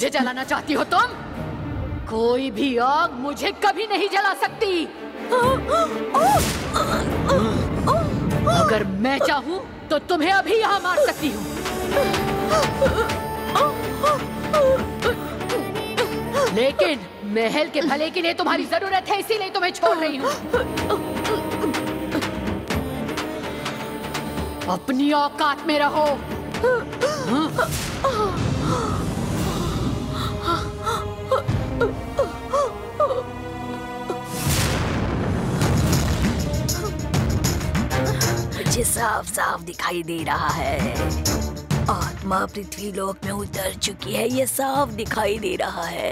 मुझे जलाना चाहती हो तुम? कोई भी आग मुझे कभी नहीं जला सकती। अगर मैं चाहूं तो तुम्हें अभी यहाँ मार सकती हूँ। लेकिन महल के भले के लिए तुम्हारी जरूरत है, इसीलिए तुम्हें छोड़ रही हूँ। अपनी औकात में रहो। मुझे साफ साफ दिखाई दे रहा है, आत्मा पृथ्वी लोक में उतर चुकी है। ये साफ दिखाई दे रहा है।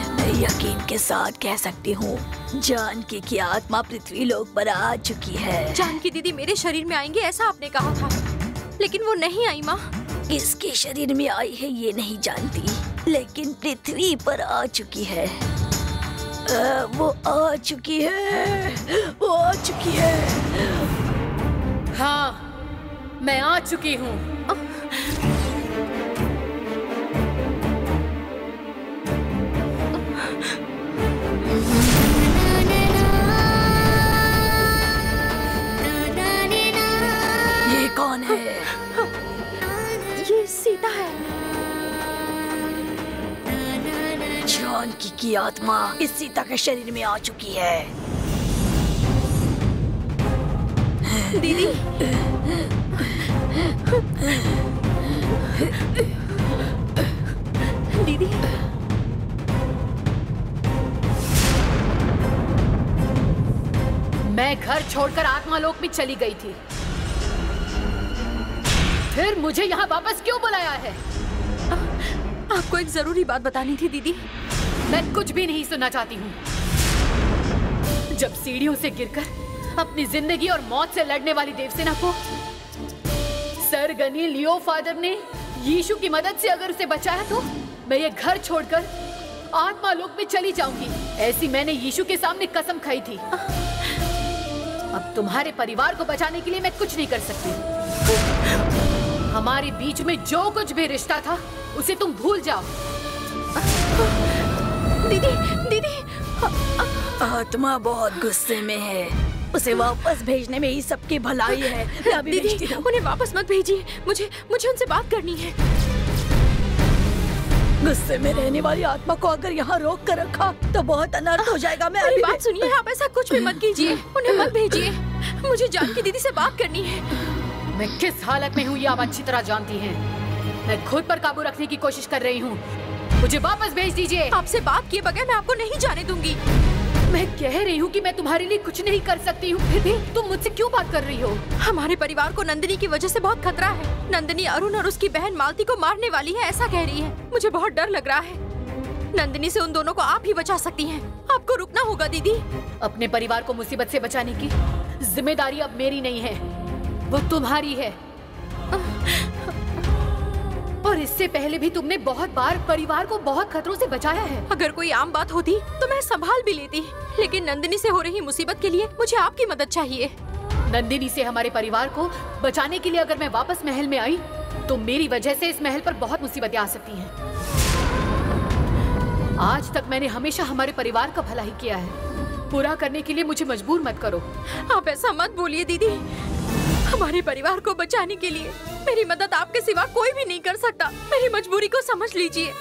मैं यकीन के साथ कह सकती हूँ जानकी की आत्मा पृथ्वी लोक पर आ चुकी है। जानकी दीदी मेरे शरीर में आएंगे ऐसा आपने कहा था, लेकिन वो नहीं आई माँ। किसके शरीर में आई है ये नहीं जानती, लेकिन पृथ्वी पर आ चुकी है। वो आ चुकी है, वो आ चुकी है। हाँ, मैं आ चुकी हूँ। ये कौन है? ये सीता है। जानकी की आत्मा इस सीता के शरीर में आ चुकी है। दीदी दीदी मैं घर छोड़कर आत्मालोक में चली गई थी, फिर मुझे यहाँ वापस क्यों बुलाया है? आपको एक जरूरी बात बतानी थी दीदी। मैं कुछ भी नहीं सुनना चाहती हूँ। जब सीढ़ियों से गिरकर अपनी जिंदगी और मौत से लड़ने वाली देवसेना को सर गनी लियो फादर ने यीशु की मदद से अगर उसे बचाया, तो मैं ये घर छोड़कर आत्मालोक में चली जाऊंगी। ऐसी मैंने यीशु के सामने कसम खाई थी। अब तुम्हारे परिवार को बचाने के लिए मैं कुछ नहीं कर सकती। हमारे बीच में जो कुछ भी रिश्ता था उसे तुम भूल जाओ। दीदी दीदी आत्मा बहुत गुस्से में है, उसे वापस भेजने में ही सबकी भलाई है। मैं अभी भेजती दीदी हूँ। उन्हें वापस मत भेजिए, मुझे उनसे बात करनी है। गुस्से में रहने वाली आत्मा को अगर यहाँ रोक कर रखा तो बहुत अनर्थ हो जाएगा। मैं मेरी अभी बात सुनिए, आप ऐसा कुछ भी मत कीजिए, उन्हें मत भेजिए। मुझे जानकी दीदी से बात करनी है। मैं किस हालत में हूँ ये आप अच्छी तरह जानती हैं। मैं खुद पर काबू रखने की कोशिश कर रही हूँ। मुझे वापस भेज दीजिए। आपसे बात किए बगैर मैं आपको नहीं जाने दूंगी। मैं कह रही हूँ कि मैं तुम्हारे लिए कुछ नहीं कर सकती हूँ, फिर भी तुम मुझसे क्यों बात कर रही हो? हमारे परिवार को नंदिनी की वजह से बहुत खतरा है। नंदिनी अरुण और उसकी बहन मालती को मारने वाली है, ऐसा कह रही है। मुझे बहुत डर लग रहा है। नंदिनी से उन दोनों को आप ही बचा सकती हैं। आपको रुकना होगा दीदी। अपने परिवार को मुसीबत से बचाने की जिम्मेदारी अब मेरी नहीं है, वो तुम्हारी है। और इससे पहले भी तुमने बहुत बार परिवार को बहुत खतरों से बचाया है। अगर कोई आम बात होती तो मैं संभाल भी लेती, लेकिन नंदिनी से हो रही मुसीबत के लिए मुझे आपकी मदद चाहिए। नंदिनी से हमारे परिवार को बचाने के लिए अगर मैं वापस महल में आई तो मेरी वजह से इस महल पर बहुत मुसीबतें आ सकती हैं। आज तक मैंने हमेशा हमारे परिवार का भला ही किया है। पूरा करने के लिए मुझे मजबूर मत करो। आप ऐसा मत बोलिए दीदी। हमारे परिवार को बचाने के लिए मेरी मदद आपके सिवा कोई भी नहीं कर सकता। मेरी मजबूरी को समझ लीजिए।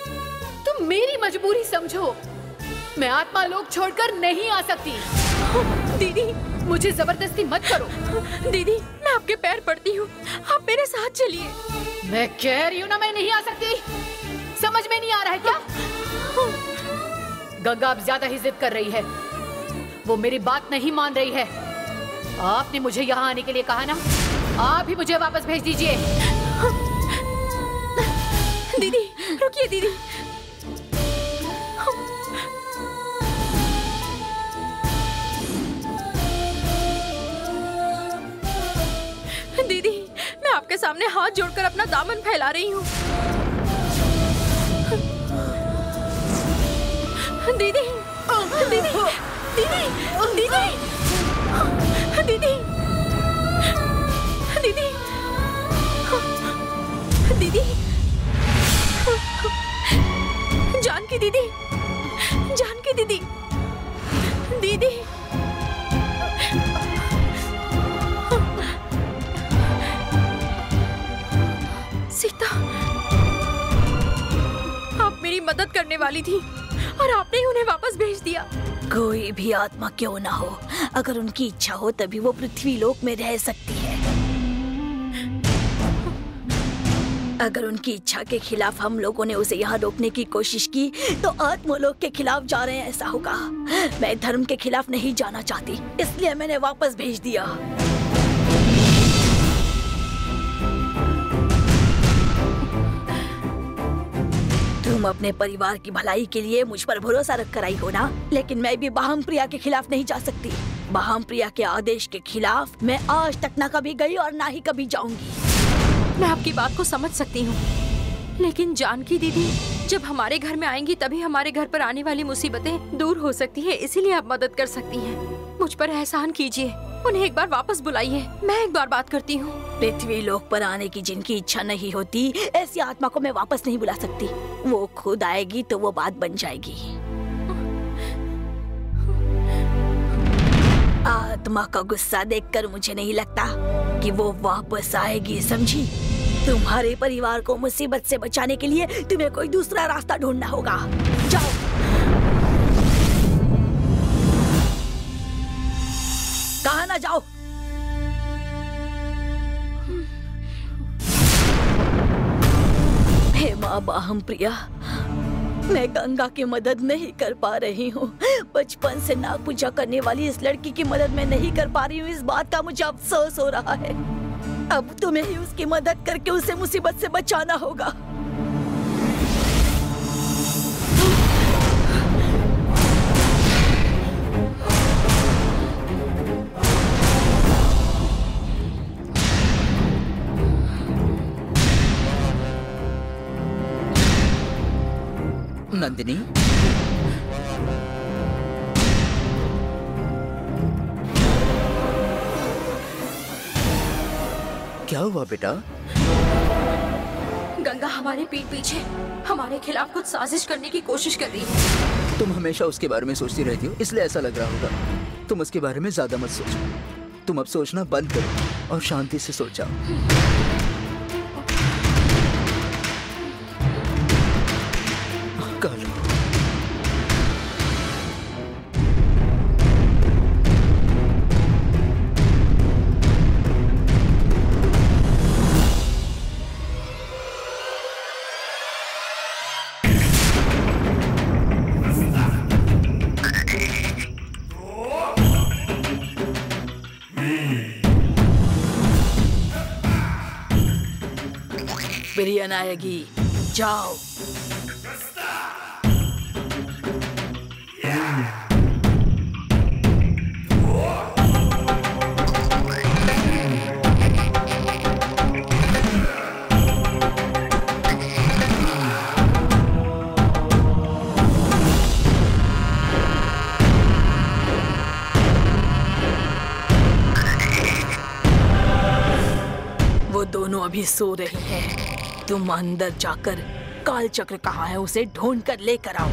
तुम मेरी मजबूरी समझो। मैं आत्मालोक छोड़कर नहीं आ सकती। दीदी मुझे जबरदस्ती मत करो। दीदी मैं आपके पैर पड़ती हूँ, आप मेरे साथ चलिए। मैं कह रही हूँ ना, मैं नहीं आ सकती। समझ में नहीं आ रहा है क्या? गंगा अब ज्यादा ही जिद कर रही है। वो मेरी बात नहीं मान रही है। आपने मुझे यहाँ आने के लिए कहा ना, आप ही मुझे वापस भेज दीजिए। दीदी रुकिए दीदी। दीदी मैं आपके सामने हाथ जोड़कर अपना दामन फैला रही हूँ। दीदी दीदी दीदी दीदी दीदी दीदी दीदी जानकी दीदी, जानकी दीदी, दीदी। सीता, आप मेरी मदद करने वाली थी और आपने ही उन्हें वापस भेज दिया। कोई भी आत्मा क्यों ना हो, अगर उनकी इच्छा हो तभी वो पृथ्वी लोक में रह सकती है। अगर उनकी इच्छा के खिलाफ हम लोगों ने उसे यहाँ रोकने की कोशिश की तो आत्मलोक के खिलाफ जा रहे हैं ऐसा होगा। मैं धर्म के खिलाफ नहीं जाना चाहती, इसलिए मैंने वापस भेज दिया। तुम अपने परिवार की भलाई के लिए मुझ पर भरोसा रख कर आई हो ना, लेकिन मैं भी बाहम प्रिया के खिलाफ नहीं जा सकती। बाहम प्रिया के आदेश के खिलाफ मैं आज तक ना कभी गई और ना ही कभी जाऊंगी। मैं आपकी बात को समझ सकती हूँ, लेकिन जानकी दीदी जब हमारे घर में आएंगी तभी हमारे घर पर आने वाली मुसीबतें दूर हो सकती है, इसीलिए आप मदद कर सकती हैं। मुझ पर एहसान कीजिए, उन्हें एक बार वापस बुलाइए। मैं एक बार बात करती हूँ। पृथ्वी लोक पर आने की जिनकी इच्छा नहीं होती, ऐसी आत्मा को मैं वापस नहीं बुला सकती। वो खुद आएगी तो वो बात बन जाएगी। आत्मा का गुस्सा देखकर मुझे नहीं लगता कि वो वापस आएगी, समझी? तुम्हारे परिवार को मुसीबत से बचाने के लिए तुम्हें कोई दूसरा रास्ता ढूंढना होगा। जाओ। कहाँ ना जाओ। हे माँ बाहम प्रिया, मैं गंगा की मदद नहीं कर पा रही हूँ। बचपन से नाग पूजा करने वाली इस लड़की की मदद मैं नहीं कर पा रही हूँ। इस बात का मुझे अफसोस हो रहा है। अब तुम्हें ही उसकी मदद करके उसे मुसीबत से बचाना होगा। नंदिनी, क्या हुआ बेटा? गंगा हमारे पीठ पीछे हमारे खिलाफ कुछ साजिश करने की कोशिश कर रही है। तुम हमेशा उसके बारे में सोचती रहती हो, इसलिए ऐसा लग रहा होगा। तुम उसके बारे में ज्यादा मत सोचो। तुम अब सोचना बंद करो और शांति से सो जाओ। कर लो। बिरियन आएगी, जाओ। वो दोनों अभी सो रही हैं। तुम अंदर जाकर काल चक्र कहाँ है उसे ढूंढ कर लेकर आओ।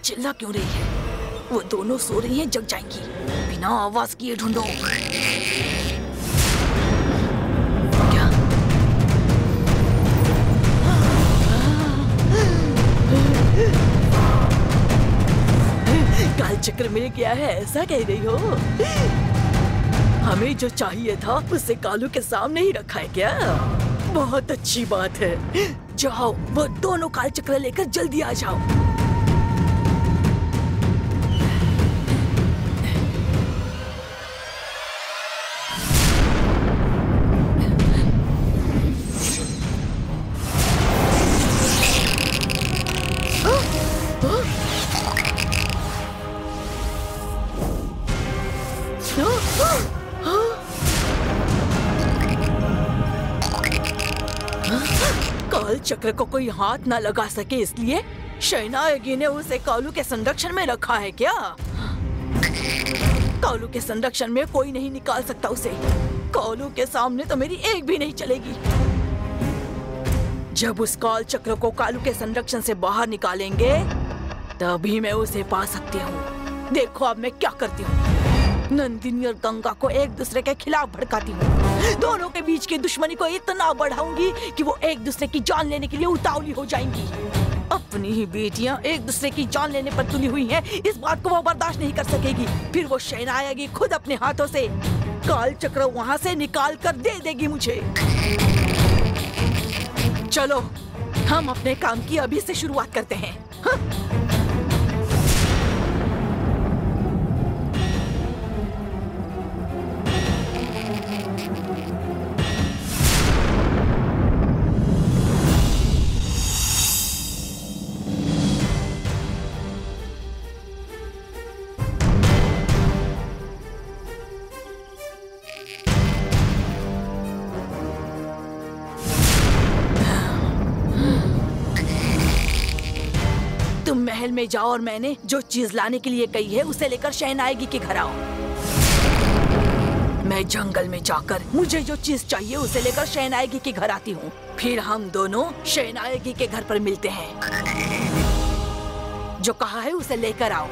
चिल्ला क्यों रही है? वो दोनों सो रही हैं, जग जाएंगी। बिना आवाज किए ढूंढो। क्या? काल चक्र मिल गया है, ऐसा कह रही हो? हमें जो चाहिए था उसे कालू के सामने ही रखा है क्या? बहुत अच्छी बात है। जाओ, वो दोनों काल चक्र लेकर जल्दी आ जाओ। काल चक्र को कोई हाथ ना लगा सके इसलिए शहनायगी ने उसे कालू के संरक्षण में रखा है क्या? कालू के संरक्षण में कोई नहीं निकाल सकता उसे। कालू के सामने तो मेरी एक भी नहीं चलेगी। जब उस काल चक्र को कालू के संरक्षण से बाहर निकालेंगे तभी मैं उसे पा सकती हूँ। देखो अब मैं क्या करती हूँ। नंदिनी और गंगा को एक दूसरे के खिलाफ भड़काती हूँ। दोनों के बीच की दुश्मनी को इतना बढ़ाऊंगी कि वो एक दूसरे की जान लेने के लिए उतावली हो जाएंगी। अपनी ही बेटियां एक दूसरे की जान लेने पर तुली हुई हैं, इस बात को वो बर्दाश्त नहीं कर सकेगी। फिर वो शहनायगी खुद अपने हाथों से काल चक्र वहां से निकाल कर दे देगी मुझे। चलो हम अपने काम की अभी से शुरुआत करते हैं। हाँ? तुम महल में जाओ और मैंने जो चीज लाने के लिए कही है उसे लेकर शहनायगी के घर आओ। मैं जंगल में जाकर मुझे जो चीज चाहिए उसे लेकर शहनायगी के घर आती हूँ। फिर हम दोनों शहनायगी के घर पर मिलते हैं। जो कहा है उसे लेकर आओ।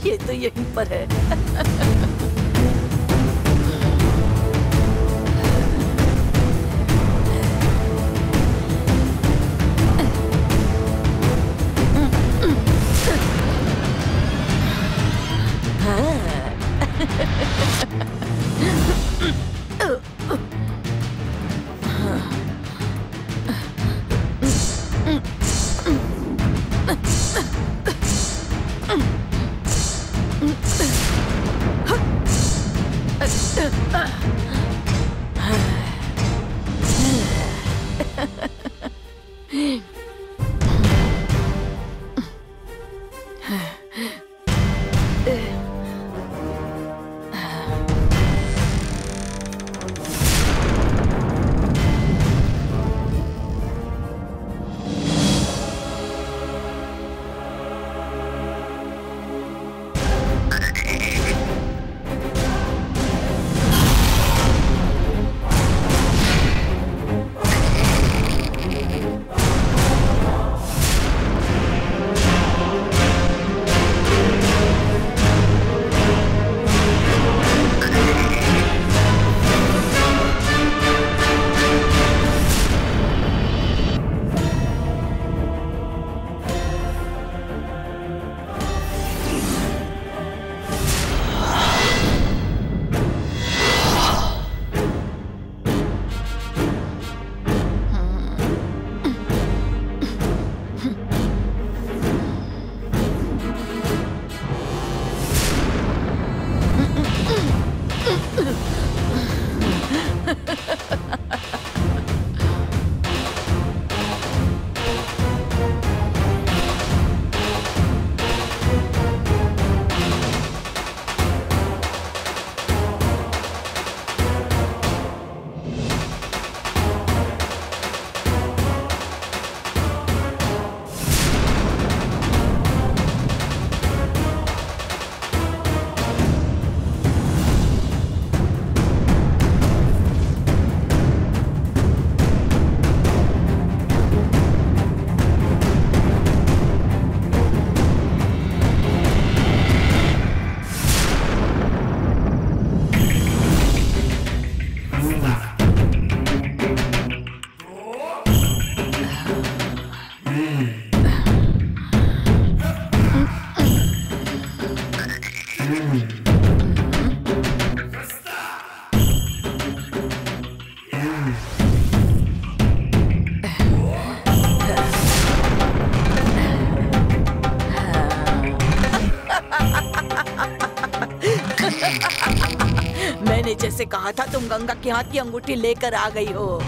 ये तो यहीं पर है। मैंने जैसे कहा था तुम गंगा के हाथ की अंगूठी लेकर आ गई हो।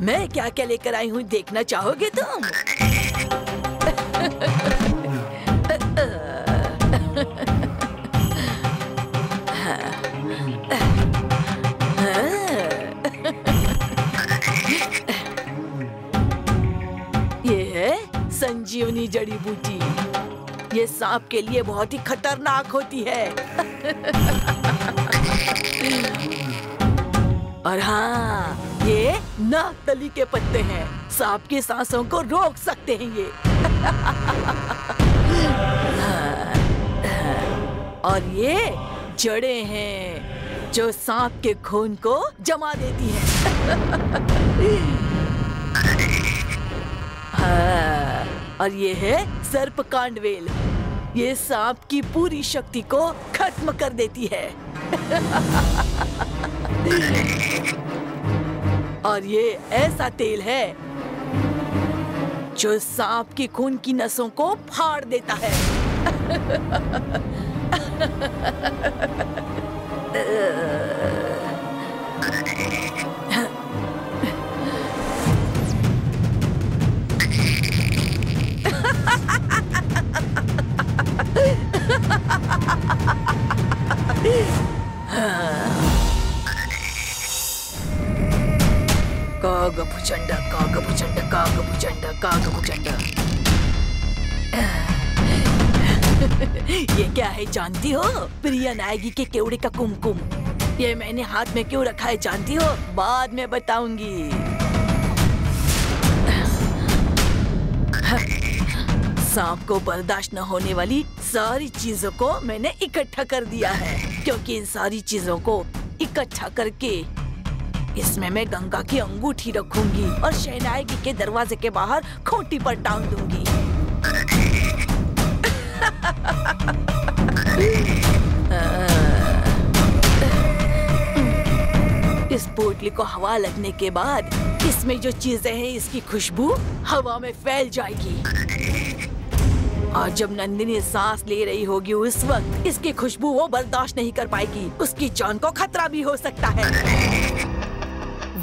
मैं क्या क्या लेकर आई हूँ देखना चाहोगे तुम? ये है संजीवनी जड़ी बूटी। ये सांप के लिए बहुत ही खतरनाक होती है। और हाँ, ये नागतली के पत्ते हैं। सांप की सांसों को रोक सकते हैं ये। और ये जड़ें हैं जो सांप के खून को जमा देती हैं। हाँ, और ये है सर्पकांड वेल। ये सांप की पूरी शक्ति को खत्म कर देती है। और ये ऐसा तेल है जो सांप की खून की नसों को फाड़ देता है। कागभुजंड कागभुजंड कागभुजंड कागभुजंड। ये क्या है जानती हो? प्रिया नायगी के केवड़े का कुमकुम। ये मैंने हाथ में क्यों रखा है जानती हो? बाद में बताऊंगी। सांप को बर्दाश्त न होने वाली सारी चीजों को मैंने इकट्ठा कर दिया है, क्योंकि इन सारी चीजों को इकट्ठा करके इसमें मैं गंगा की अंगूठी रखूंगी और शहनायगी के दरवाजे के बाहर खूंटी पर टांग दूंगी। इस पोटली को हवा लगने के बाद इसमें जो चीजें हैं इसकी खुशबू हवा में फैल जाएगी। और जब नंदिनी सांस ले रही होगी उस वक्त इसकी खुशबू वो बर्दाश्त नहीं कर पाएगी। उसकी जान को खतरा भी हो सकता है।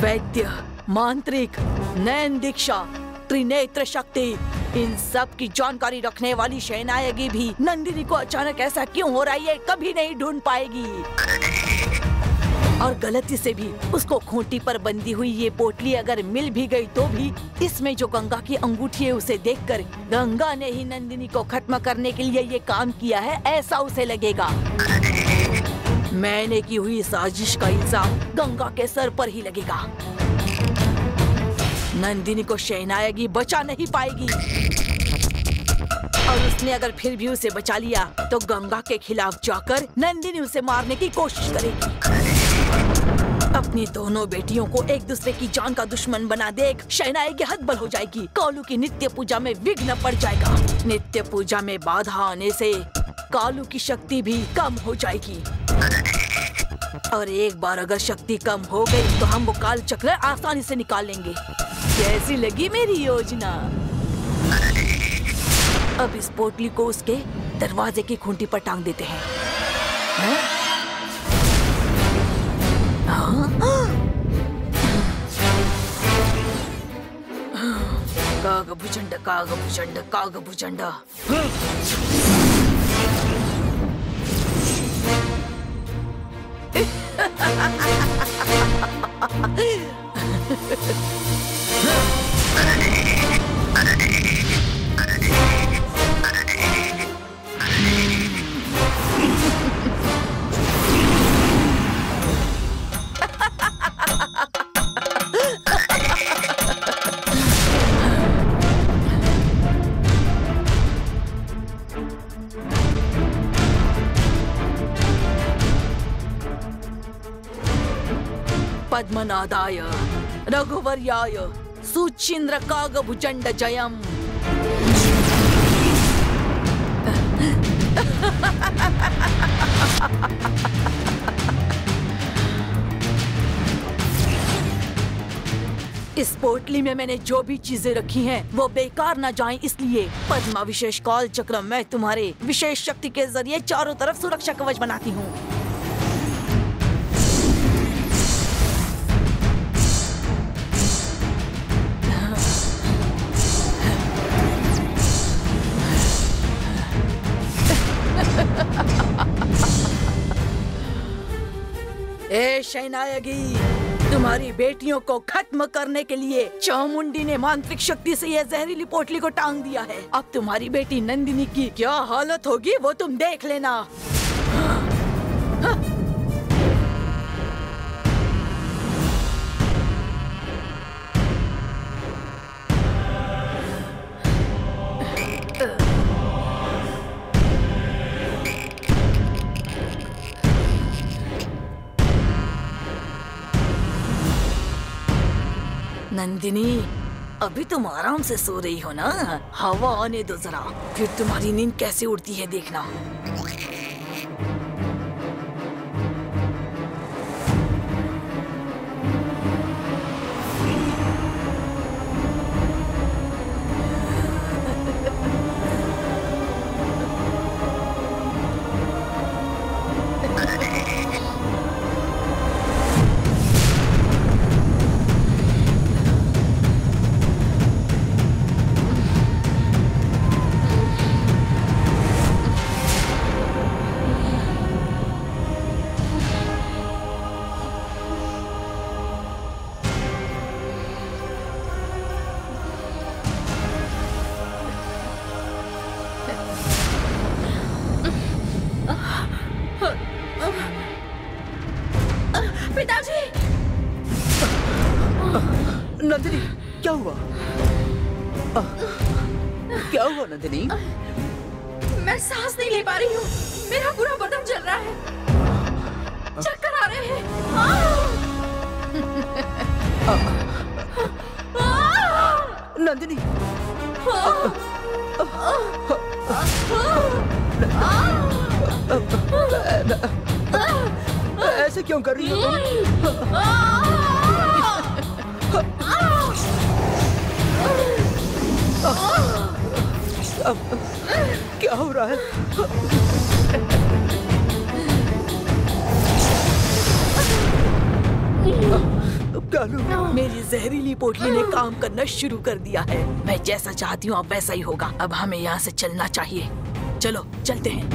वैद्य, मांत्रिक, नैन दीक्षा, त्रिनेत्र शक्ति, इन सब की जानकारी रखने वाली शहनायगी भी नंदिनी को अचानक ऐसा क्यों हो रहा है कभी नहीं ढूंढ पाएगी। और गलती से भी उसको खूंटी पर बंधी हुई ये पोटली अगर मिल भी गई तो भी इसमें जो गंगा की अंगूठी है उसे देखकर गंगा ने ही नंदिनी को खत्म करने के लिए ये काम किया है ऐसा उसे लगेगा। मैंने की हुई साजिश का इल्जाम गंगा के सर पर ही लगेगा। नंदिनी को शहनायगी बचा नहीं पाएगी और उसने अगर फिर भी उसे बचा लिया तो गंगा के खिलाफ जाकर नंदिनी उसे मारने की कोशिश करेगी। अपनी दोनों बेटियों को एक दूसरे की जान का दुश्मन बना देख शहनायगी हतबल हो जाएगी। कालू की नित्य पूजा में विघ्न पड़ जाएगा। नित्य पूजा में बाधा आने से कालू की शक्ति भी कम हो जाएगी। और एक बार अगर शक्ति कम हो गई तो हम वो काल चक्र आसानी से निकाल लेंगे। कैसी लगी मेरी योजना? अब इस पोटली को उसके दरवाजे की खूंटी पर टांग देते हैं। कागभुजंड कागभुजंड कागभुजंड। पद्मनादाय रघुवर्याय सुचिंद्र कागभुजंड जयम। इस पोटली में मैंने जो भी चीजें रखी हैं वो बेकार न जाएं, इसलिए पद्मा विशेष काल चक्र मैं तुम्हारे विशेष शक्ति के जरिए चारों तरफ सुरक्षा कवच बनाती हूँ। ए शैनायगी, तुम्हारी बेटियों को खत्म करने के लिए चामुंडी ने मांत्रिक शक्ति से यह जहरीली पोटली को टांग दिया है। अब तुम्हारी बेटी नंदिनी की क्या हालत होगी वो तुम देख लेना। नंदिनी, अभी तुम आराम से सो रही हो ना, हवा आने दो जरा, फिर तुम्हारी नींद कैसे उड़ती है देखना। पिताजी! नंदिनी, क्या हुआ? क्या हुआ नंदिनी? मैं सांस नहीं ले पा रही हूँ। मेरा पूरा बदन जल रहा है। चक्कर आ रहे हैं। नंदिनी, ऐसे क्यों कर रही हो तुम? क्या हो रहा है? कालू, मेरी जहरीली पोटली ने काम करना शुरू कर दिया है। मैं जैसा चाहती हूँ अब वैसा ही होगा। अब हमें यहाँ से चलना चाहिए। चलो चलते हैं।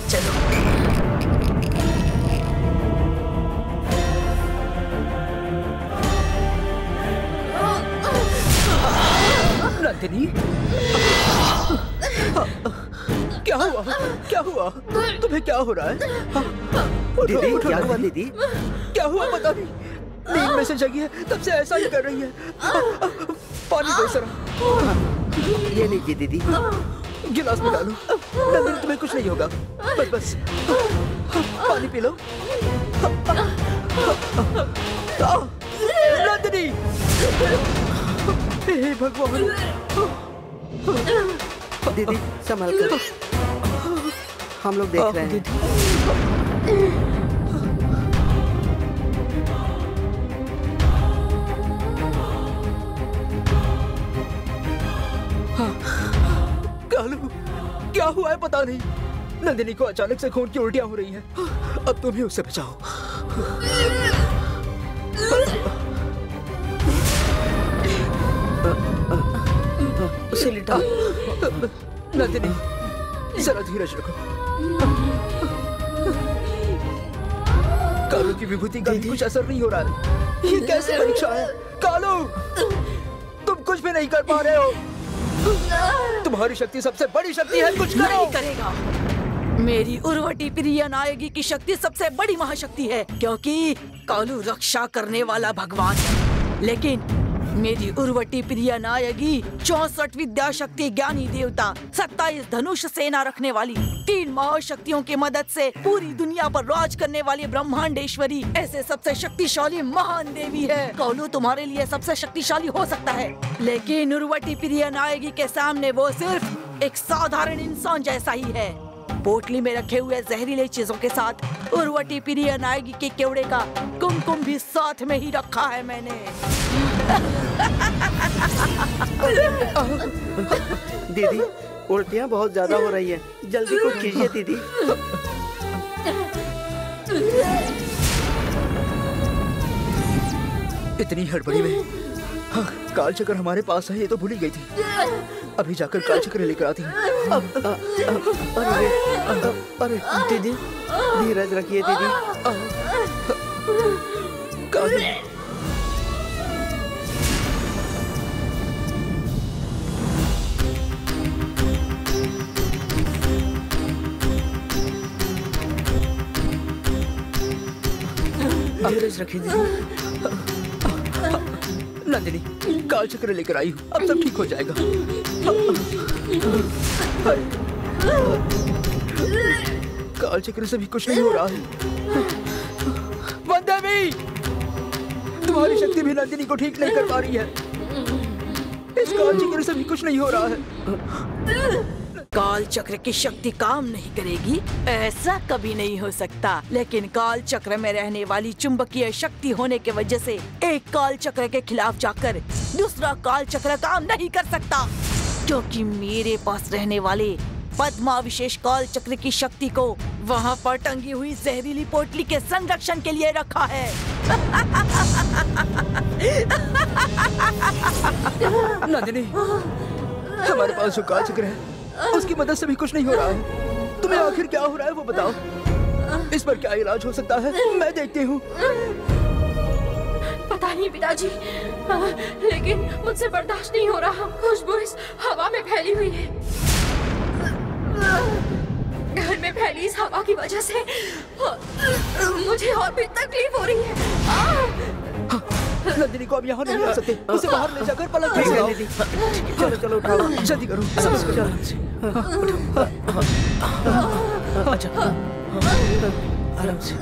चलो। नंदिनी, क्या हुआ? क्या हुआ? तुम्हें क्या हो रहा है? दीदी, क्या हुआ दीदी? क्या हुआ पता नहीं। नींद में से जगी है, तब से ऐसा ही कर रही है। पानी दो जरा। ये लीजिए दीदी। गिलास में डालो। नंदिनी, तुम्हें कुछ नहीं होगा। बस बस पानी पी लो। नंदिनी, हे भगवान। दीदी संभल कर, हम लोग देख रहे हैं। कालू, क्या हुआ है पता नहीं। नंदिनी को अचानक से खून की उल्टियां हो रही हैं। अब तुम ही उससे बचाओ। उसे लिटाओ। नंदिनी, जरा धीरज रखो। कालू की विभूति का भी कुछ असर नहीं हो रहा है। ये कैसी परीक्षा है? कालू, तुम कुछ भी नहीं कर पा रहे हो। तुम्हारी शक्ति सबसे बड़ी शक्ति है, कुछ करो। नहीं करेगा। मेरी उर्वटी प्रिय नायकी की शक्ति सबसे बड़ी महाशक्ति है, क्योंकि कालू रक्षा करने वाला भगवान है। लेकिन मेरी उर्वटी प्रिय नायकी 64 विद्या शक्ति ज्ञानी देवता, 27 धनुष सेना रखने वाली, 3 महाशक्तियों की मदद से पूरी दुनिया पर राज करने वाली ब्रह्मांडेश्वरी ऐसे सबसे शक्तिशाली महान देवी है। कालू तुम्हारे लिए सबसे शक्तिशाली हो सकता है, लेकिन उर्वटी प्रिय नायकी के सामने वो सिर्फ एक साधारण इंसान जैसा ही है। पोटली में रखे हुए जहरीले चीजों के साथ उर्वटी पिरिया नायगी के केवड़े का कुमकुम भी साथ में ही रखा है मैंने। दीदी, उल्टियाँ बहुत ज्यादा हो रही है, जल्दी कुछ कीजिए दीदी। इतनी हड़बड़ी में हाँ, काल चक्र हमारे पास है, ये तो भूल ही गई थी। अभी जाकर काल चक्र लेकर आती हूँ। अरे दीदी, धीरज रखिए दीदी। कालू, धीरज रखिए दीदी। नंदिनी, काल चक्र लेकर आई हूँ, अब सब ठीक हो जाएगा। काल चक्र से भी कुछ नहीं हो रहा है। वनदेवी, तुम्हारी शक्ति भी नंदिनी को ठीक नहीं कर पा रही है। इस काल चक्र से भी कुछ नहीं हो रहा है। काल चक्र की शक्ति काम नहीं करेगी, ऐसा कभी नहीं हो सकता। लेकिन काल चक्र में रहने वाली चुंबकीय शक्ति होने के वजह से एक काल चक्र के खिलाफ जाकर दूसरा काल चक्र काम नहीं कर सकता, क्योंकि मेरे पास रहने वाले पद्मा विशेष काल चक्र की शक्ति को वहाँ पर टंगी हुई जहरीली पोटली के संरक्षण के लिए रखा है। नंदिनी, हमारे पास जो काल चक्र है उसकी मदद से भी कुछ नहीं हो रहा है। तुम्हें आखिर क्या हो रहा है वो बताओ। इस पर क्या इलाज हो सकता है, मैं देखती हूँ। पता नहीं पिताजी, लेकिन मुझसे बर्दाश्त नहीं हो रहा। खुशबू इस हवा में फैली हुई है। घर में फैली इस हवा की वजह से मुझे और भी तकलीफ हो रही है। नंदिनी को अब यहाँ नहीं आ सकते, उसे बाहर ले जाकर पलक ठीक है लगाओ। दीदी, चलो चलो उठाओ, जल्दी करो, समझ को चलो। अच्छा, आराम से।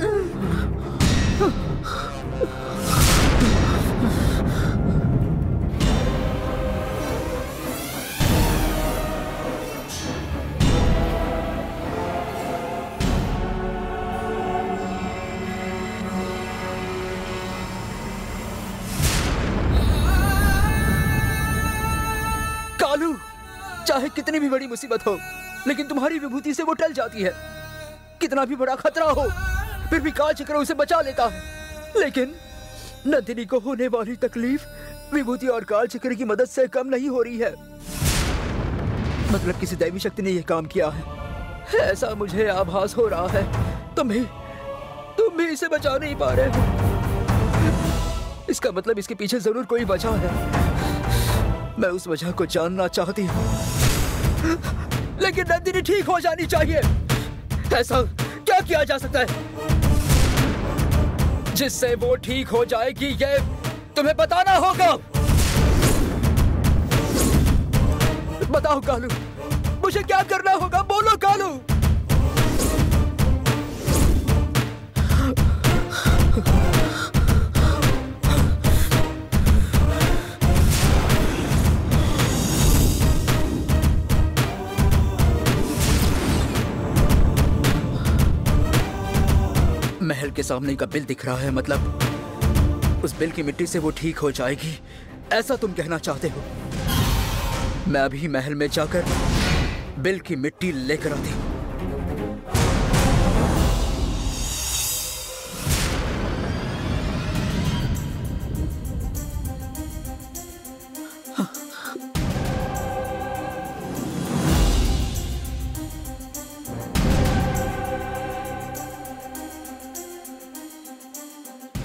कालू, चाहे कितनी भी बड़ी मुसीबत हो, लेकिन तुम्हारी विभूति से वो टल जाती है। कितना भी बड़ा खतरा हो, फिर भी काल चक्र उसे बचा लेता है। लेकिन नंदिनी को होने वाली तकलीफ विभूति और काल चक्र की मदद से कम नहीं हो रही है। मतलब किसी दैवी शक्ति ने यह काम किया है, ऐसा मुझे आभास हो रहा है। तुम भी इसे बचा नहीं पा रहे हो। इसका मतलब इसके पीछे जरूर कोई वजह है। मैं उस वजह को जानना चाहती हूँ, लेकिन नंदिनी ठीक हो जानी चाहिए। ऐसा क्या किया जा सकता है जिससे वो ठीक हो जाएगी, ये तुम्हें बताना होगा। बताओ कालू, मुझे क्या करना होगा, बोलो कालू। महल के सामने का बिल दिख रहा है, मतलब उस बिल की मिट्टी से वो ठीक हो जाएगी, ऐसा तुम कहना चाहते हो। मैं अभी महल में जाकर बिल की मिट्टी लेकर आती हूँ।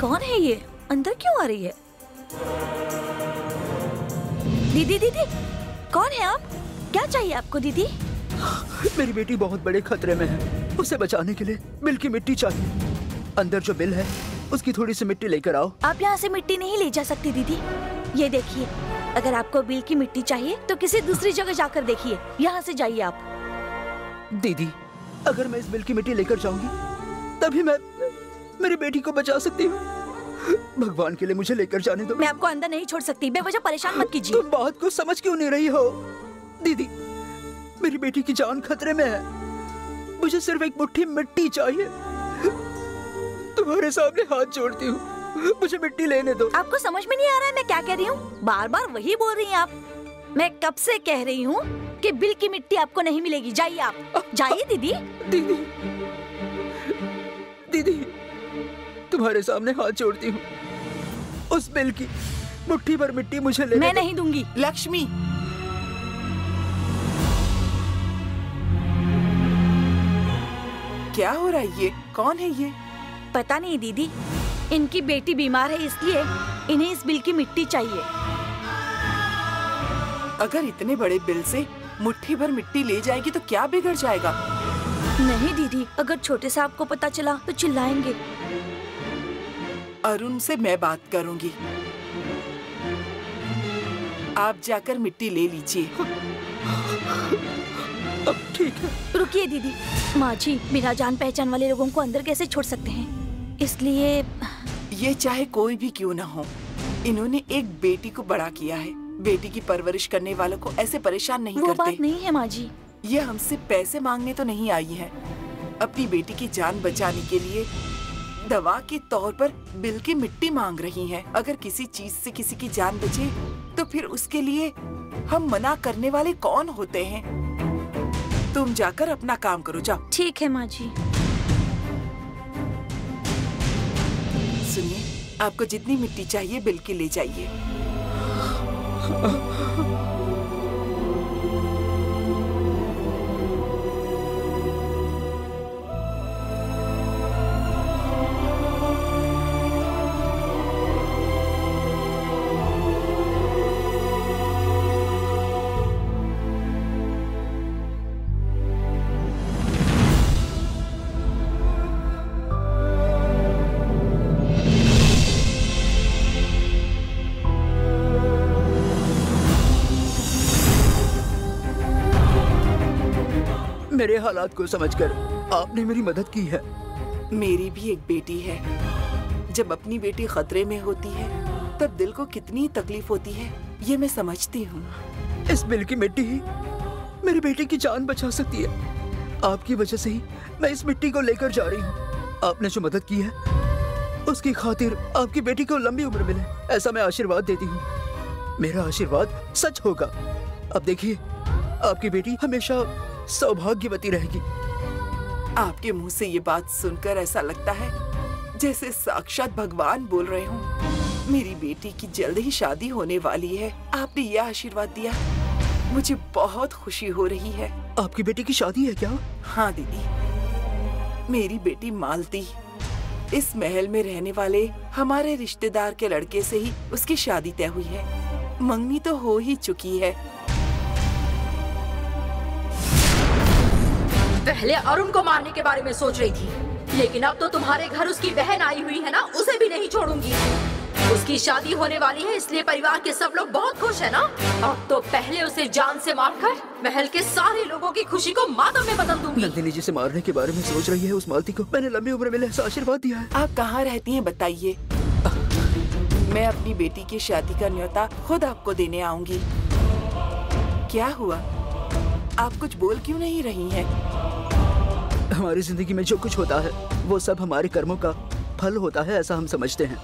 कौन है ये? अंदर क्यों आ रही है? दीदी दीदी, कौन है आप? क्या चाहिए आपको दीदी? मेरी बेटी बहुत बड़े खतरे में है, उसे बचाने के लिए बिल की मिट्टी चाहिए। अंदर जो बिल है उसकी थोड़ी सी मिट्टी लेकर आओ। आप यहाँ से मिट्टी नहीं ले जा सकती दीदी। ये देखिए, अगर आपको बिल की मिट्टी चाहिए तो किसी दूसरी जगह जाकर देखिए, यहाँ से जाइए आप। दीदी, अगर मैं इस बिल की मिट्टी लेकर जाऊंगी तभी मैं मेरी बेटी को बचा सकती हूँ। भगवान के लिए मुझे लेकर जाने दो। मैं आपको अंदर नहीं छोड़ सकती, बेवजह परेशान मत कीजिए। तुम बात को समझ क्यों नहीं रही हो? दीदी, मेरी बेटी की जान खतरे में है। मुझे सिर्फ एक मुट्ठी मिट्टी चाहिए। तुम्हारे सामने हाथ जोड़ती हूँ, मुझे मिट्टी लेने दो। आपको समझ में नहीं आ रहा है मैं क्या कह रही हूँ? बार बार वही बोल रही हैं आप। मैं कब से कह रही हूँ कि बिल की मिट्टी आपको नहीं मिलेगी। जाइए आप, जाइए दीदी। दीदी, दीदी, तुम्हारे सामने हाथ जोड़ती हूँ, उस बिल की मुट्ठी भर मिट्टी मुझे लेने मैं दो। नहीं दूंगी। लक्ष्मी, क्या हो रहा है? ये कौन है? ये पता नहीं दीदी, इनकी बेटी बीमार है इसलिए इन्हें इस बिल की मिट्टी चाहिए। अगर इतने बड़े बिल से मुट्ठी भर मिट्टी ले जाएगी तो क्या बिगड़ जाएगा? नहीं दीदी, अगर छोटे साहब को पता चला तो चिल्लाएंगे। अरुण से मैं बात करूंगी। आप जाकर मिट्टी ले लीजिए। अब ठीक है। रुकिए दीदी। माँ जी, बिना जान पहचान वाले लोगों को अंदर कैसे छोड़ सकते हैं? इसलिए ये चाहे कोई भी क्यों ना हो, इन्होंने एक बेटी को बड़ा किया है। बेटी की परवरिश करने वालों को ऐसे परेशान नहीं वो करते। बात नहीं है माँ जी। ये हमसे पैसे मांगने तो नहीं आई है, अपनी बेटी की जान बचाने के लिए दवा के तौर पर बिल की मिट्टी मांग रही हैं। अगर किसी चीज से किसी की जान बचे तो फिर उसके लिए हम मना करने वाले कौन होते हैं? तुम जाकर अपना काम करो, जाओ। ठीक है माँ जी। सुनिए, आपको जितनी मिट्टी चाहिए बिल की ले जाइए। मेरे हालात को समझकर आपने मेरी मदद की है। मेरी भी एक बेटी है। जब अपनी बेटी खतरे में होती है तब दिल को कितनी तकलीफ होती है, ये मैं समझती हूँ। इस बिल की मिट्टी ही मेरी बेटी की जान बचा सकती है। आपकी वजह से ही मैं इस मिट्टी को लेकर जा रही हूँ। आपने जो मदद की है उसकी खातिर आपकी बेटी को लंबी उम्र मिले, ऐसा मैं आशीर्वाद देती हूँ। मेरा आशीर्वाद सच होगा। अब देखिए, आपकी बेटी हमेशा सौभाग्यवती रहेगी। आपके मुंह से ये बात सुनकर ऐसा लगता है जैसे साक्षात भगवान बोल रहे हों। मेरी बेटी की जल्द ही शादी होने वाली है। आपने यह आशीर्वाद दिया, मुझे बहुत खुशी हो रही है। आपकी बेटी की शादी है क्या? हाँ दीदी, मेरी बेटी मालती, इस महल में रहने वाले हमारे रिश्तेदार के लड़के से ही उसकी शादी तय हुई है। मंगनी तो हो ही चुकी है। पहले अरुण को मारने के बारे में सोच रही थी, लेकिन अब तो तुम्हारे घर उसकी बहन आई हुई है ना, उसे भी नहीं छोड़ूंगी। उसकी शादी होने वाली है इसलिए परिवार के सब लोग बहुत खुश है ना। अब तो पहले उसे जान से मारकर महल के सारे लोगों की खुशी को मातम में बदल दूंगी। नंदिनी जी से मारने के बारे में सोच रही है उस मालती को। मैंने लंबी उम्र मिले ऐसा आशीर्वाद दिया है। आप कहाँ रहती हैं बताइए, मैं अपनी बेटी की शादी का न्योता खुद आपको देने आऊंगी। क्या हुआ, आप कुछ बोल क्यों नहीं रही हैं? हमारी जिंदगी में जो कुछ होता है वो सब हमारे कर्मों का फल होता है, ऐसा हम समझते हैं।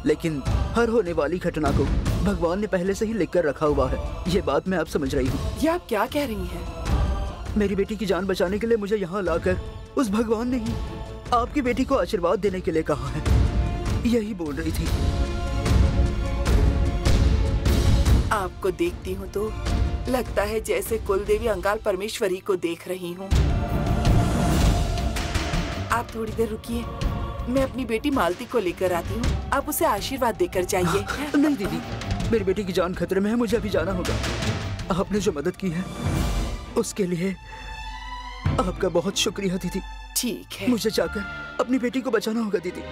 लेकिन हर होने वाली घटना को भगवान ने पहले से ही लिख कर रखा हुआ है। ये बात मैं आप समझ रही हूँ। ये आप क्या कह रही हैं? मेरी बेटी की जान बचाने के लिए मुझे यहाँ लाकर उस भगवान ने ही आपकी बेटी को आशीर्वाद देने के लिए कहा है। यही बोल रही थी। आपको देखती हूँ तो लगता है जैसे कुलदेवी अंगाल परमेश्वरी को देख रही हूँ। आप थोड़ी देर रुकिए, मैं अपनी बेटी मालती को लेकर आती हूँ। आप उसे आशीर्वाद देकर जाइए। नहीं दीदी, मेरी बेटी की जान खतरे में है, मुझे अभी जाना होगा। आपने जो मदद की है उसके लिए आपका बहुत शुक्रिया दीदी। ठीक है, मुझे जाकर अपनी बेटी को बचाना होगा दीदी।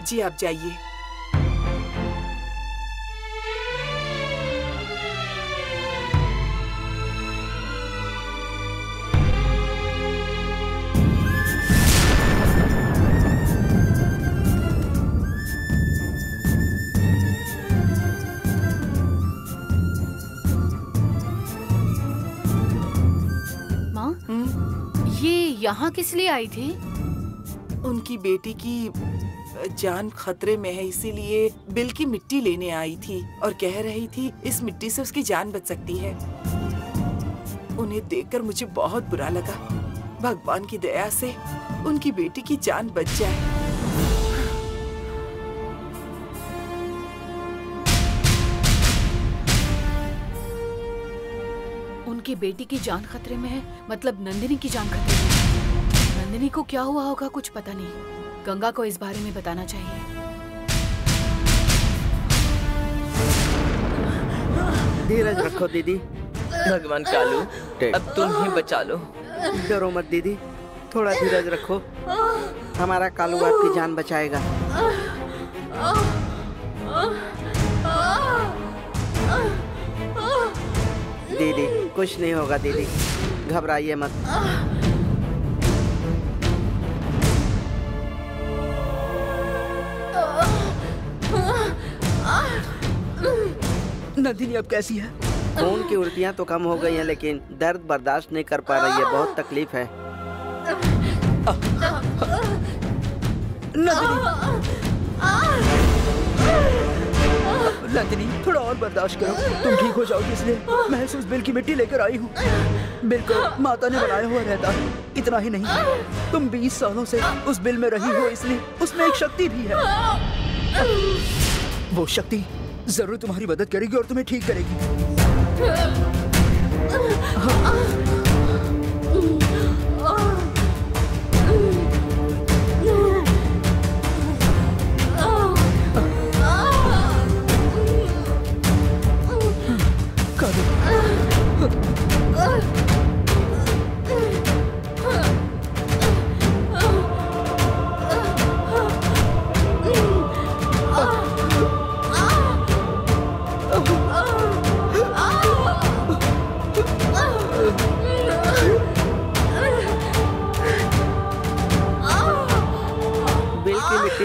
जी आप जाइए। ये यहाँ किस लिए आई थी? उनकी बेटी की जान खतरे में है, इसीलिए बिल की मिट्टी लेने आई थी और कह रही थी इस मिट्टी से उसकी जान बच सकती है। उन्हें देखकर मुझे बहुत बुरा लगा। भगवान की दया से उनकी बेटी की जान बच जाए। उनकी बेटी की जान खतरे में है, मतलब नंदिनी की जान खतरे में है। नंदिनी को क्या हुआ होगा कुछ पता नहीं। गंगा को इस बारे में बताना चाहिए। धीरज रखो दीदी। भगवान कालू, अब तुम ही बचा लो। डरो मत दीदी, थोड़ा धीरज रखो। हमारा कालू आपकी जान बचाएगा। दीदी कुछ नहीं होगा दीदी, घबराइए मत। नंदिनी अब कैसी है? खून की उल्टियां तो कम हो गई हैं, लेकिन दर्द बर्दाश्त नहीं कर पा रही है। बहुत तकलीफ है। नंदिनी थोड़ा और बर्दाश्त करो, तुम ठीक हो जाओगी। इसलिए मैं उस बिल की मिट्टी लेकर आई हूँ। बिल को माता ने बनाया हुआ रहता है। इतना ही नहीं, तुम 20 सालों से उस बिल में रही हो, इसलिए उसमें एक शक्ति भी है। वो शक्ति जरूर तुम्हारी मदद करेगी और तुम्हें ठीक करेगी।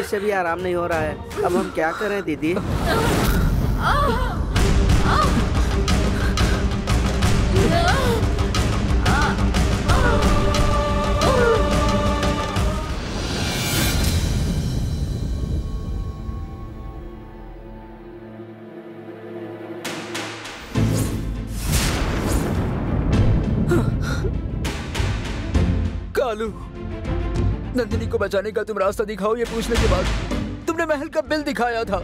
से भी आराम नहीं हो रहा है। अब हम क्या करें दीदी? कालू, नंदिनी को बचाने का तुम रास्ता दिखाओ, ये पूछने के बाद तुमने महल का बिल दिखाया था।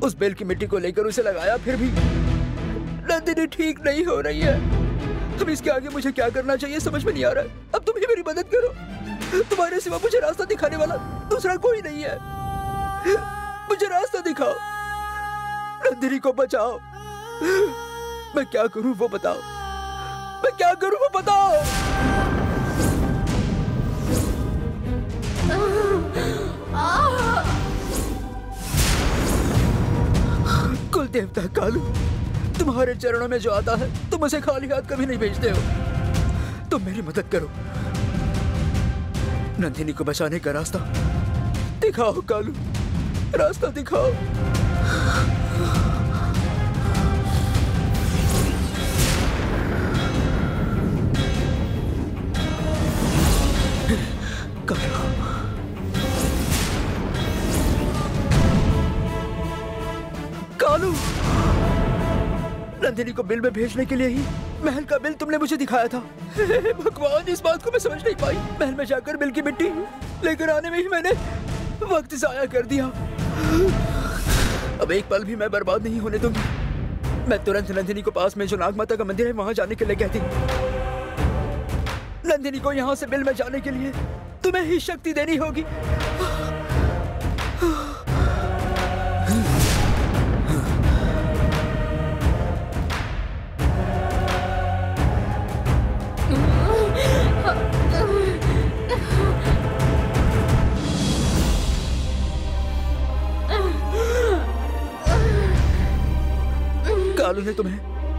उस बिल की मिट्टी को लेकर उसे लगाया, फिर भी नंदिनी ठीक नहीं हो रही है। अब इसके आगे मुझे क्या करना चाहिए समझ में नहीं आ रहा है। अब तुम ही मेरी मदद करो। तुम्हारे सिवा मुझे रास्ता दिखाने वाला दूसरा कोई नहीं है। मुझे रास्ता दिखाओ, नंदिनी को बचाओ। मैं क्या करूं वो बताओ, मैं क्या करूं वो बताओ। कुल देवता कालू, तुम्हारे चरणों में जो आता है तुम उसे खाली हाथ कभी नहीं भेजते हो। तुम मेरी मदद करो, नंदिनी को बचाने का रास्ता दिखाओ कालू, रास्ता दिखाओ। कालू, नंदिनी को बिल में भेजने के लिए ही महल का बिल तुमने मुझे दिखाया था। भगवान, इस बात को मैं समझ नहीं पाई। महल में जाकर बिल की मिट्टी लेकर आने में ही मैंने वक्त जाया कर दिया। अब एक पल भी मैं बर्बाद नहीं होने दूंगी। मैं तुरंत नंदिनी को पास में जो नाग माता का मंदिर है वहां जाने के लिए कहती हूँ। नंदिनी को यहाँ से बिल में जाने के लिए तुम्हें ही शक्ति देनी होगी। कालू ने तुम्हें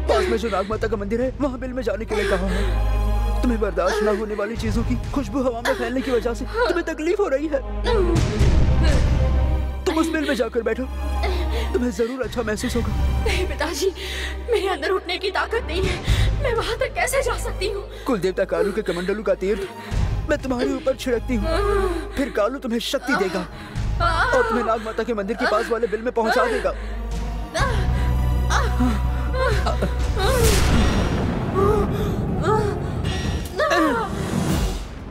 पास में जो नाग माता का मंदिर है वहां बिल में जाने के लिए कहा है। तुम्हें बर्दाश्त न होने वाली चीजों की खुशबू हवा में फैलने की वजह से तुम्हें तकलीफ हो रही है। तुम उस बिल में जाकर बैठो, तुम्हें जरूर अच्छा महसूस होगा। नहीं पिताजी, मेरे अंदर उठने की ताकत नहीं है। मैं वहाँ तक कैसे जा सकती हूँ? कुल देवता कालू के कमंडलू का तीर्थ मैं तुम्हारे ऊपर छिड़कती हूँ, फिर कालू तुम्हें शक्ति देगा और तुम्हें नाग माता के मंदिर के पास वाले बिल में पहुँचा देगा।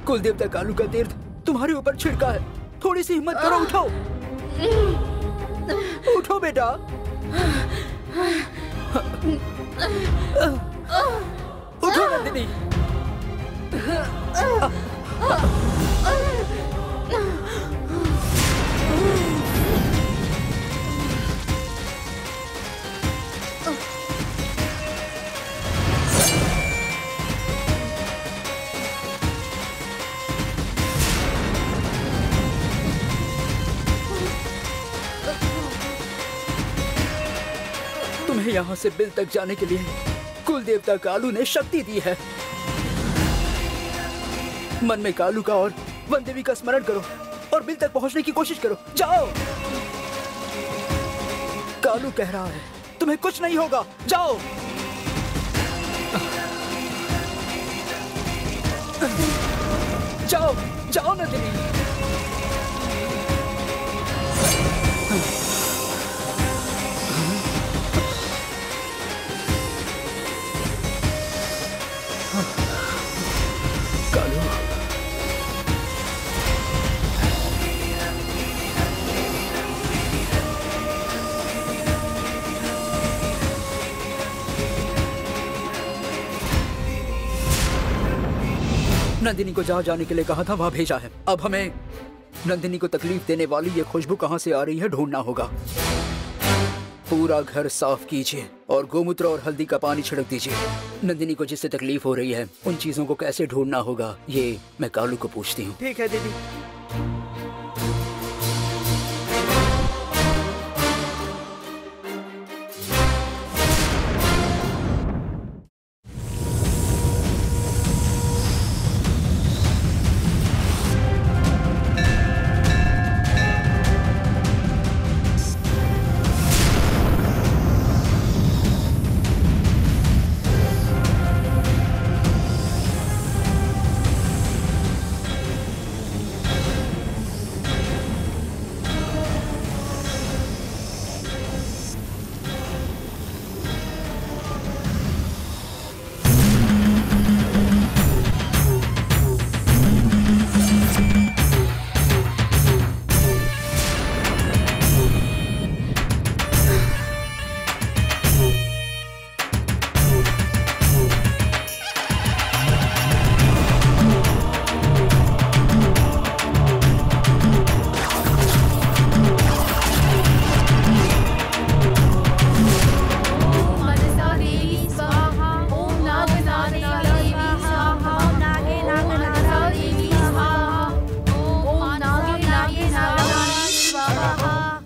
कुल देवता कालू का तीर्थ तुम्हारे ऊपर छिड़का है, थोड़ी सी हिम्मत करो, उठो उठो बेटा। उठो नंदिनी। तुम्हें यहाँ से बिल तक जाने के लिए कुल देवता कालू ने शक्ति दी है। मन में कालू का और वन देवी का स्मरण करो और बिल तक पहुंचने की कोशिश करो। जाओ, कालू कह रहा है तुम्हें कुछ नहीं होगा, जाओ। जाओ जाओ नंदिनी। कालू, नंदिनी को जहाँ जाने के लिए कहा था वहाँ भेजा है। अब हमें नंदिनी को तकलीफ देने वाली ये खुशबू कहाँ से आ रही है ढूंढना होगा। पूरा घर साफ कीजिए और गोमूत्र और हल्दी का पानी छिड़क दीजिए। नंदिनी को जिससे तकलीफ हो रही है उन चीजों को कैसे ढूंढना होगा ये मैं कालू को पूछती हूँ। ठीक है दीदी।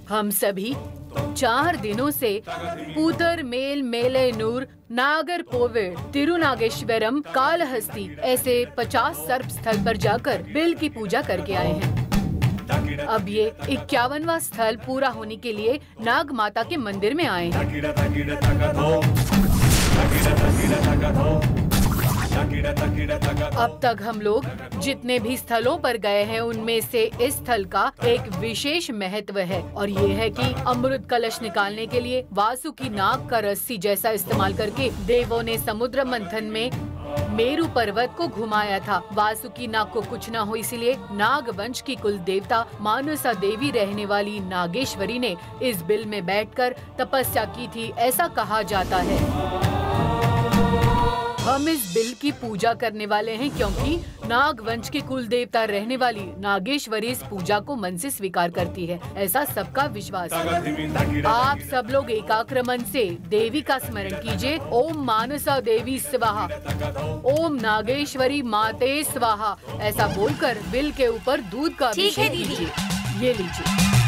हम सभी 4 दिनों से पूतर मेल मेलेनूर नागरकोविल तिरुनागेश्वरम कालहस्ती ऐसे 50 सर्प स्थल पर जाकर बिल की पूजा करके आए हैं। अब ये 51वां स्थल पूरा होने के लिए नाग माता के मंदिर में आए हैं। अब तक हम लोग जितने भी स्थलों पर गए हैं उनमें से इस स्थल का एक विशेष महत्व है और ये है कि अमृत कलश निकालने के लिए वासुकी नाग का रस्सी जैसा इस्तेमाल करके देवों ने समुद्र मंथन में मेरु पर्वत को घुमाया था। वासुकी नाग को कुछ न हो इसलिए नाग वंश की कुल देवता मानसा देवी रहने वाली नागेश्वरी ने इस बिल में बैठकर तपस्या की थी, ऐसा कहा जाता है। हम इस बिल की पूजा करने वाले हैं क्योंकि नाग वंश के कुल देवता रहने वाली नागेश्वरी इस पूजा को मन से स्वीकार करती है, ऐसा सबका विश्वास है। आप सब लोग एकाग्र मन से देवी का स्मरण कीजिए। ओम मानसा देवी स्वाहा, ओम नागेश्वरी माते स्वाहा, ऐसा बोलकर बिल के ऊपर दूध का अभिषेक कीजिए। ये लीजिए।